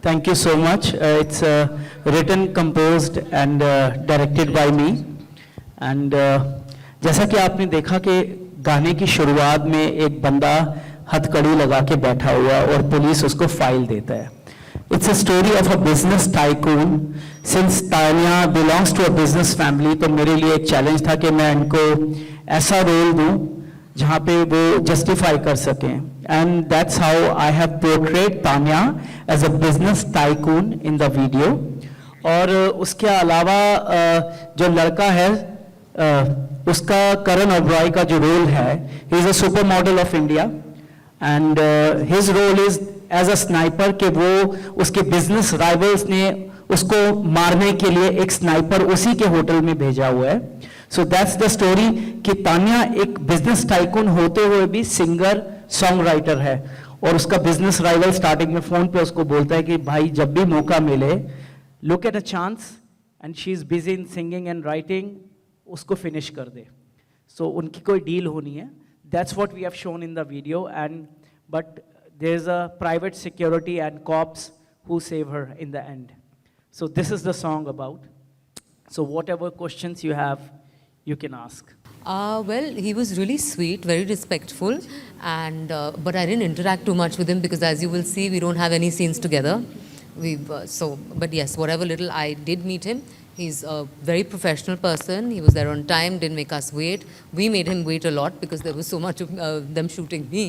Thank you so much. It's written, composed and directed by me. And जैसा कि आपने देखा कि गाने की शुरुआत में एक बंदा हथकड़ी लगा के बैठा हुआ और पुलिस उसको फाइल देता है. It's a story of a business tycoon. Since Tanya belongs to a business family, तो मेरे लिए एक चैलेंज था कि मैं इनको ऐसा रोल दूं जहाँ पे वो जस्टिफाई कर सकें. And that's how I have portrayed Tanya as a business tycoon in the video. और उसके अलावा जो लड़का है उसका करण ओबरॉय का जो रोल है, he is a super model of India and his role is as a sniper कि वो उसके business rivals ने उसको मारने के लिए एक स्नाइपर उसी के होटल में भेजा हुआ है. So that's the story कि तान्या एक बिजनेस टाइकून होते हुए भी सिंगर सॉन्ग राइटर है और उसका बिजनेस राइवल स्टार्टिंग में फोन पे उसको बोलता है कि भाई जब भी मौका मिले look at a chance and she is busy in singing and writing, उसको फिनिश कर दे. सो उनकी कोई डील होनी है. That's what we have shown in the video and but there is a private security and cops who save her in the end. So this is the song about. So whatever questions you have you can ask. Well, he was really sweet, very respectful, and but I didn't interact too much with him because, as you will see, we don't have any scenes together. But yes, whatever little I did meet him, he's a very professional person. He was there on time, didn't make us wait. We made him wait a lot because there was so much of them shooting me.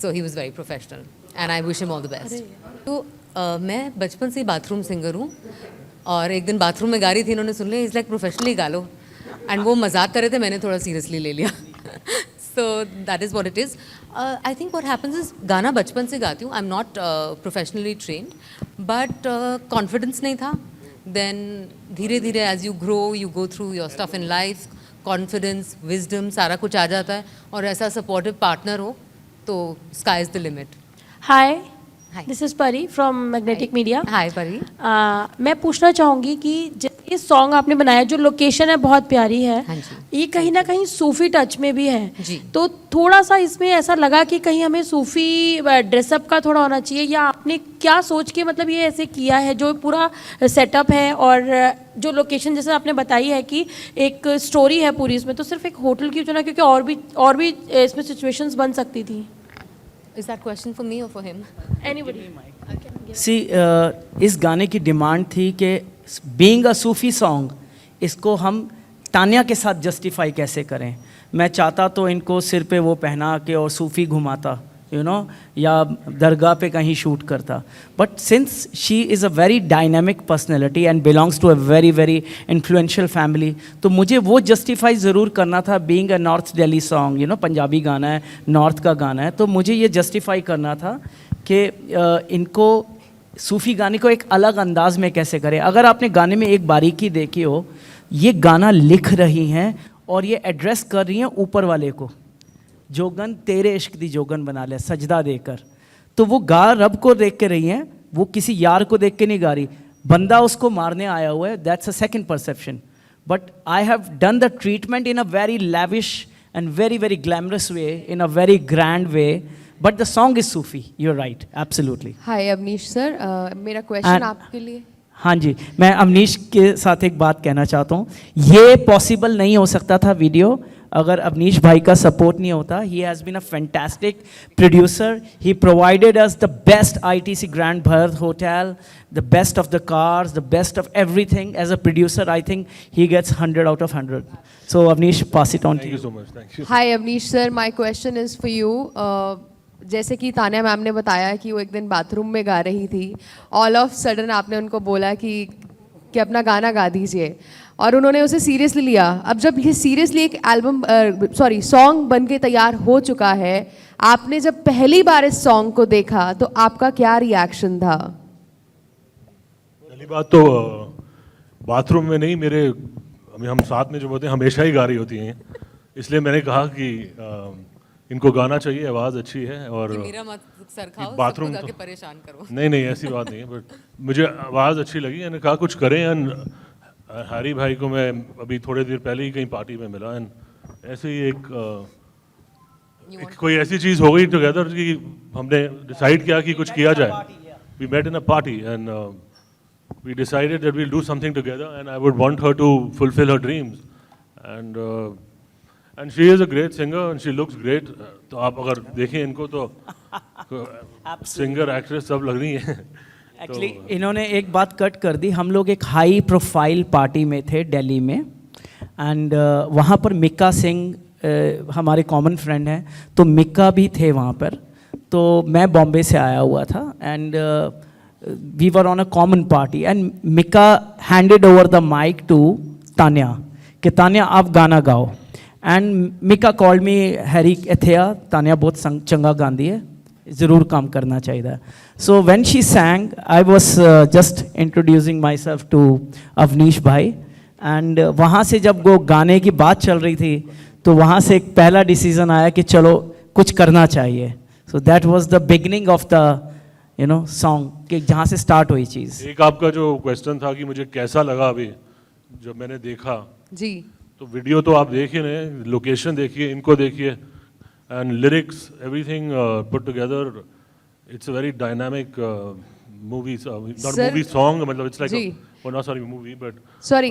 So he was very professional, and I wish him all the best. तो मैं बचपन से bathroom singer हूँ और एक दिन bathroom में गा रही थी, इन्होंने सुन लिया, इस लाइक प्रोफेशनली गा लो. एंड वो मजाक कर रहे थे, मैंने थोड़ा सीरियसली ले लिया. So that is what it is. I think what happens is गाना बचपन से गाती हूँ. I am not professionally trained but confidence नहीं था. देन धीरे धीरे as you grow you go through your stuff in life, confidence, wisdom, सारा कुछ आ जाता है. और ऐसा सपोर्टिव पार्टनर हो तो sky is the limit. Hi, this is परी फ्रॉम मैग्नेटिक मीडिया. हाय परी. मैं पूछना चाहूँगी कि ये सॉन्ग आपने बनाया, जो लोकेशन है बहुत प्यारी है. हाँ जी. ये कहीं ना कहीं सूफी टच में भी है जी. तो थोड़ा सा इसमें ऐसा लगा कि कहीं हमें सूफी ड्रेसअप का थोड़ा होना चाहिए, या आपने क्या सोच के मतलब ये ऐसे किया है जो पूरा सेटअप है और जो लोकेशन जैसे आपने बताई है कि एक स्टोरी है पूरी इसमें, तो सिर्फ एक होटल क्यों चुना, क्योंकि और भी इसमें सिचुएशंस बन सकती थी. Is that question for me or for him? Anybody. See, इस गाने की डिमांड थी कि बीइंग अ सूफी सॉन्ग, इसको हम तान्या के साथ जस्टिफाई कैसे करें. मैं चाहता तो इनको सिर पे वो पहना के और सूफी घुमाता, या दरगाह पे कहीं शूट करता. But since she is a very dynamic personality and belongs to a very very influential family, तो मुझे वो जस्टिफाई ज़रूर करना था. Being a north Delhi song, Punjabi गाना है, नॉर्थ का गाना है, तो मुझे ये जस्टिफाई करना था कि इनको सूफ़ी गाने को एक अलग अंदाज में कैसे करें. अगर आपने गाने में एक बारीकी देखी हो, ये गाना लिख रही हैं और ये एड्रेस कर रही हैं ऊपर वाले को, जोगन तेरे इश्क दी जोगन बना ले, सजदा देकर. तो वो गा रब को देख के रही हैं, वो किसी यार को देख के नहीं गा रही. बंदा उसको मारने आया हुआ है, that's a second perception. But I have done the treatment in a very lavish and very very glamorous way, in a very grand way. But the song is Sufi. You're right, absolutely. Hi Avnish sir, मेरा question आपके लिए. हाँ जी, मैं अवनीश के साथ एक बात कहना चाहता हूँ. ये पॉसिबल नहीं हो सकता था वीडियो अगर अवनीश भाई का सपोर्ट नहीं होता. He has been a fantastic producer. He provided us the best ITC grand Bharat hotel, the best of the cars, the best of everything. As a producer I think he gets 100 out of 100. So Avnish, pass it on to you. Thank you so much. Thank you. Hi Avnish sir, my question is for you. जैसे कि Tanya ma'am ने बताया कि वो एक दिन bathroom में गा रही थी, ऑल ऑफ सडन आपने उनको बोला कि अपना गाना गा दीजिए और उन्होंने उसे सीरियसली लिया. अब जब ये सीरियसली एक सॉन्ग बन के तैयार हो चुका है, आपने जब पहली बार इस सॉन्ग को देखा तो आपका क्या रिएक्शन था? पहली बात तो बाथरूम में नहीं, हम साथ में जो होते हैं हमेशा ही गा रही होती हैं, इसलिए मैंने कहा कि इनको गाना चाहिए, आवाज़ अच्छी है. और मेरा मत सर खाओ, बाथरूम सबको जाके परेशान करो. नहीं ऐसी बात नहीं है, बट मुझे आवाज़ अच्छी लगी. मैंने कहा कुछ करें. एंड हरी भाई को मैं अभी थोड़े देर पहले ही कहीं पार्टी में मिला, एंड ऐसे ही कोई ऐसी चीज़ हो गई टुगेदर कि हमने डिसाइड किया कि कुछ किया जाए. we met in a party and we decided that we'll do something together and I would want her to fulfill her dreams. And she is a great singer and she looks great. तो आप अगर देखें इनको तो singer actress सब लग रही हैं. एक्चुअली इन्होंने एक बात कट कर दी. हम लोग एक हाई प्रोफाइल पार्टी में थे दिल्ली में एंड वहाँ पर मिक्का सिंह हमारे कॉमन फ्रेंड हैं, तो मिक्का भी थे वहाँ पर. तो मैं बॉम्बे से आया हुआ था and we were on a common party and Mika handed over the mike to Tanya कि तान्या आप गाना गाओ. एंड मिक्का कॉल्ड मी हैरी एथिया, तान्या बहुत चंगा गांदी है, ज़रूर काम करना चाहिए. So when she sang I was just introducing myself to Avnish भाई एंड वहाँ से जब वो गाने की बात चल रही थी तो वहाँ से एक पहला डिसीज़न आया कि चलो कुछ करना चाहिए. So that was the beginning of the song कि जहाँ से स्टार्ट हुई चीज़. एक आपका जो क्वेश्चन था कि मुझे कैसा लगा अभी जब मैंने देखा, जी तो वीडियो तो आप देख ही रहे हैं, लोकेशन देखिए, इनको देखिए and lyrics everything put together. It's a very dynamic movie, not Sir, movie song, मतलब इट्स जी. Like not sorry movie but sorry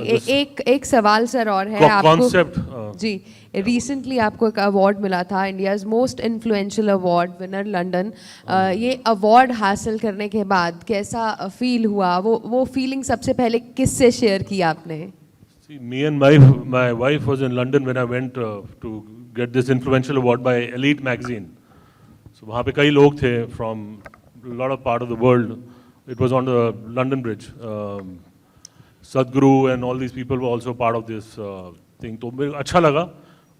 एक सवाल सर और है आपको. कॉन्सेप्ट. जी, रिसेंटली आपको एक अवार्ड मिला था, India's most influential award winner London. ये अवार्ड हासिल करने के बाद कैसा फील हुआ? वो फीलिंग सबसे पहले किससे शेयर की आपने? See, me and my wife was in London when I went to get this influential award by Elite magazine. So वहाँ पे कई लोग थे from a lot of part of the world. It was on the London Bridge. Sadhguru and all these people were also part of this thing. तो मुझे अच्छा लगा,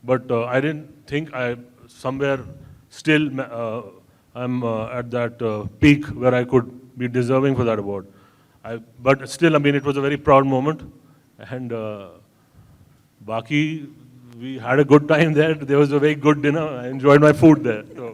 but I didn't think I somewhere still I'm at that peak where I could be deserving for that award. But still, I mean, it was a very proud moment. And Baki, we had a good time there. There was a very good dinner. I enjoyed my food there. So,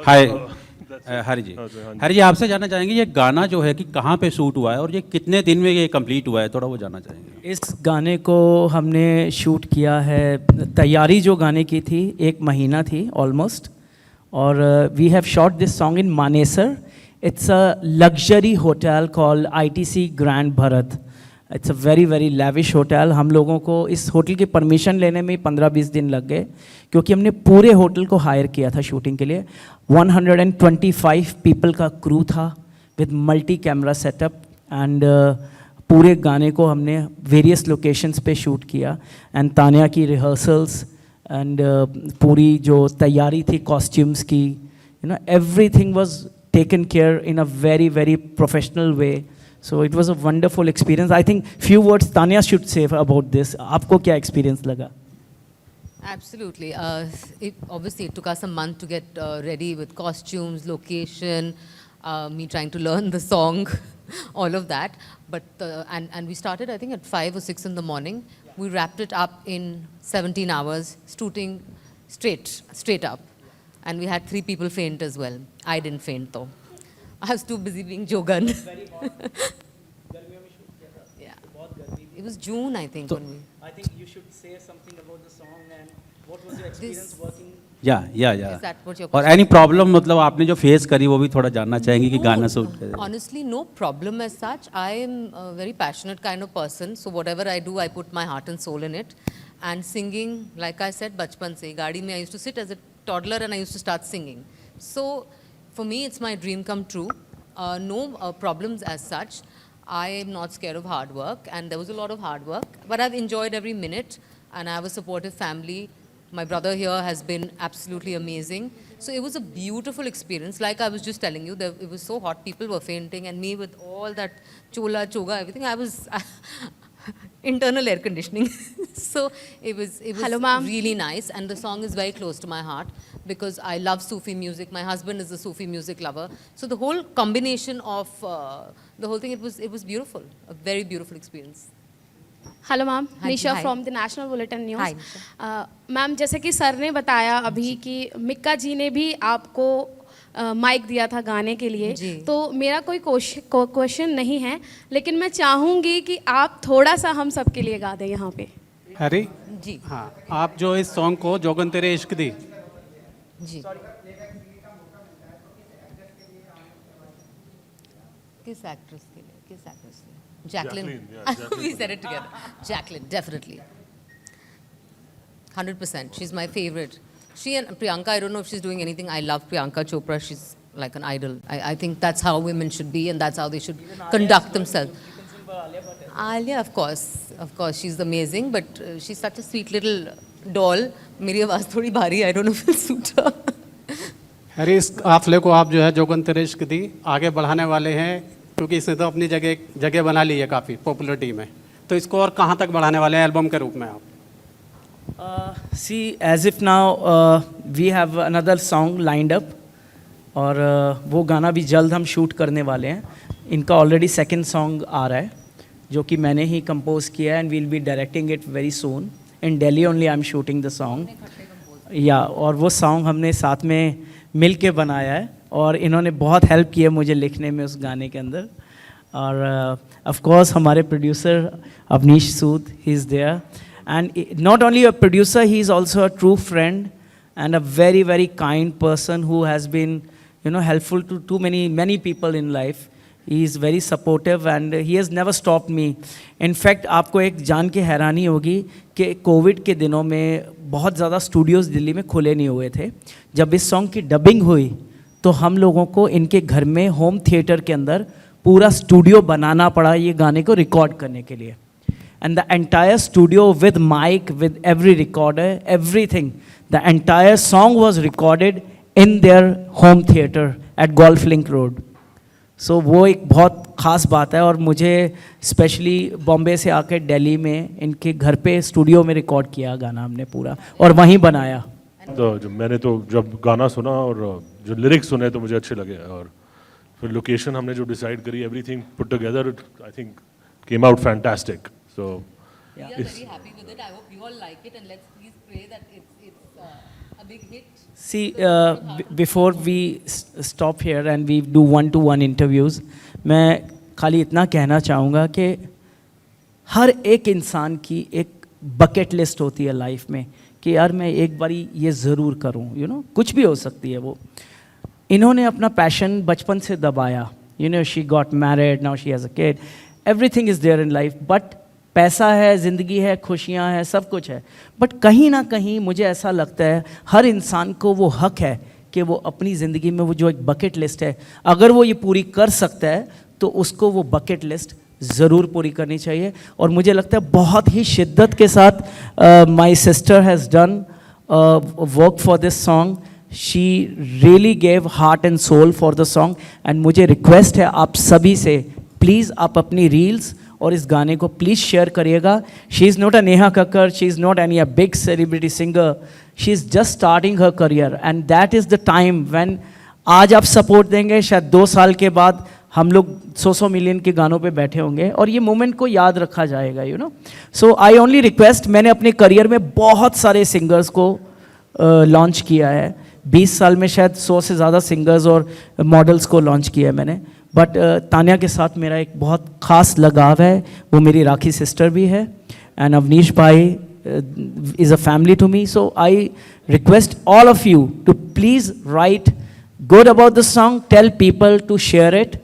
hi that's it. Hari ji. हाँ जी. हरि जी, आपसे जानना चाहेंगे ये गाना जो है कि कहाँ पे शूट हुआ है और ये कितने दिन में ये कंप्लीट हुआ है, थोड़ा वो जानना चाहेंगे. इस गाने को हमने शूट किया है, तैयारी जो गाने की थी 1 महीना थी ऑलमोस्ट. और we have shot this song in Manesar. It's a luxury hotel called ITC grand Bharat. It's a very very lavish hotel. हम लोगों को इस होटल की परमिशन लेने में 15-20 दिन लग गए क्योंकि हमने पूरे होटल को हायर किया था शूटिंग के लिए. 125 पीपल का क्रू था with multi camera setup and पूरे गाने को हमने वेरियस लोकेशंस पे शूट किया. एंड तान्या की रिहर्सल्स एंड पूरी जो तैयारी थी कॉस्ट्यूम्स की, everything was taken care in a very very professional way. So it was a wonderful experience. I think few words Tanya should say about this. आपको क्या experience लगा? Absolutely. Obviously, it took us a month to get ready with costumes, location, me trying to learn the song, all of that. But and we started, I think, at 5 or 6 in the morning. We wrapped it up in 17 hours, shooting straight up. And we had 3 people faint as well. I didn't faint though. I was too busy being Jogan. Yeah. It was June, I think, when we. I think you should say something about the song and what was your experience working. या Is that what your और any problem, मतलब आपने जो face करी वो भी थोड़ा जानना चाहेंगे कि गाना शूट करें. Honestly, no problem as such. I am a very passionate kind of person. So whatever I do, I put my heart and soul in it. And singing, like I said, bachpan se, gaadi mein I used to sit as a toddler and I used to start singing. So for me, it's my dream come true. No problems as such. I am not scared of hard work, and there was a lot of hard work. But I've enjoyed every minute, and I have a supportive family. My brother here has been absolutely amazing. So it was a beautiful experience. Like I was just telling you, it was so hot, people were fainting, and me with all that chola, choga, everything, I was internal air conditioning. So it was Hello, ma'am. really nice, and the song is very close to my heart because I love Sufi music. My husband is a Sufi music lover. So the whole combination of the whole thing, it was beautiful, a very beautiful experience. Hello ma'am, हाँ जी, Nisha hi. From the national bulletin hi, news. Ma'am, जैसे कि sir ने बताया अभी कि मिक्का जी ने भी आपको माइक दिया था गाने के लिए, जी। तो मेरा कोई क्वेश्चन नहीं है, लेकिन मैं चाहूँगी कि आप थोड़ा सा हम सबके लिए गा दें यहाँ पे. हरी जी हाँ, आप जो इस सॉन्ग को जोगन तेरे इश्क दी, जी. किस एक्ट्रेस के लिए? किस एक्ट्रेस के लिए? Jacqueline. Jacqueline, yeah, Jacqueline. We said it together. Jacqueline, definitely. 100%. She's my favorite. She and Priyanka, I don't know if she's doing anything. I love Priyanka Chopra. She's like an idol. I think that's how women should be and that's how they should conduct themselves. Alia, of course. Of course, she's amazing, but she's such a sweet little doll. मेरी आवाज़ थोड़ी भारी है. I don't know if it'll suit her. Harry, इस काफिले को आप जो है जोगन तेरे इश्क दी आगे बढ़ाने वाले हैं, क्योंकि इसने तो अपनी जगह बना ली है काफ़ी पॉपुलरिटी में, तो इसको और कहाँ तक बढ़ाने वाले हैं एल्बम के रूप में आप? See, as if now we have another song lined up और वो गाना भी जल्द हम शूट करने वाले हैं. इनका ऑलरेडी सेकंड सॉन्ग आ रहा है जो कि मैंने ही कंपोज किया है and will be directing it very soon. In Delhi only I am shooting the song. या और वो सॉन्ग हमने साथ में मिल के बनाया है और इन्होंने बहुत हेल्प की है मुझे लिखने में उस गाने के अंदर. और ऑफ कोर्स हमारे producer Avneesh Sood, he is there. And not only a producer, he is also a true friend and a very, very kind person who has been, helpful to many people in life. He is very supportive and he has never stopped me. In fact, आपको एक जान के हैरानी होगी कि Covid के दिनों में बहुत ज़्यादा स्टूडियोज़ दिल्ली में खुले नहीं हुए थे. जब इस सॉन्ग की डबिंग हुई तो हम लोगों को इनके घर में होम थिएटर के अंदर पूरा स्टूडियो बनाना पड़ा ये गाने को रिकॉर्ड करने के लिए. And the entire studio with mic, with every recorder, everything, the entire song was recorded in their home theater at Golf Link Road. So वो एक बहुत ख़ास बात है और मुझे स्पेशली बॉम्बे से आके दिल्ली में इनके घर पे स्टूडियो में रिकॉर्ड किया गाना हमने पूरा और वहीं बनाया. तो जब गाना सुना और जो लिरिक्स सुने तो मुझे अच्छे लगे और फिर लोकेशन हमने जो डिसाइड करी, everything put together, I think came out fantastic. So We are very happy with it. I hope you all like it and let's please pray that it's a big hit. See, before we stop here and we do one-to-one interviews, मैं खाली इतना कहना चाहूँगा कि हर एक इंसान की एक बकेट लिस्ट होती है लाइफ में कि यार मैं एक बारी ये ज़रूर करूँ, कुछ भी हो सकती है वो. इन्होंने अपना पैशन बचपन से दबाया. She got married, now she has a kid. Everything is there in life, but पैसा है, ज़िंदगी है, खुशियाँ हैं, सब कुछ है. बट कहीं ना कहीं मुझे ऐसा लगता है हर इंसान को वो हक है कि वो अपनी ज़िंदगी में वो जो एक बकेट लिस्ट है, अगर वो ये पूरी कर सकता है तो उसको वो बकेट लिस्ट ज़रूर पूरी करनी चाहिए. और मुझे लगता है बहुत ही शिद्दत के साथ my sister has done work for this song. She really gave heart and soul for the song. And मुझे रिक्वेस्ट है आप सभी से, प्लीज़ आप अपनी रील्स और इस गाने को प्लीज़ शेयर करिएगा. She is not a Neha Kakkar, she is not any a big celebrity singer, she is just starting her career and that is the time when आज आप सपोर्ट देंगे, शायद 2 साल के बाद हम लोग 100 मिलियन के गानों पे बैठे होंगे और ये मोमेंट को याद रखा जाएगा. सो आई ओनली रिक्वेस्ट, मैंने अपने करियर में बहुत सारे सिंगर्स को लॉन्च किया है. 20 साल में शायद 100 से ज़्यादा सिंगर्स और मॉडल्स को लॉन्च किया है मैंने. बट तान्या के साथ मेरा एक बहुत ख़ास लगाव है, वो मेरी राखी सिस्टर भी है. एंड अवनीश भाई is a family to me. So I request all of you to please write good about the song, tell people to share it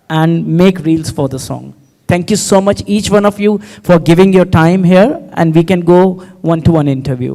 and make reels for the song. Thank you so much each one of you for giving your time here and we can go one-to-one interview.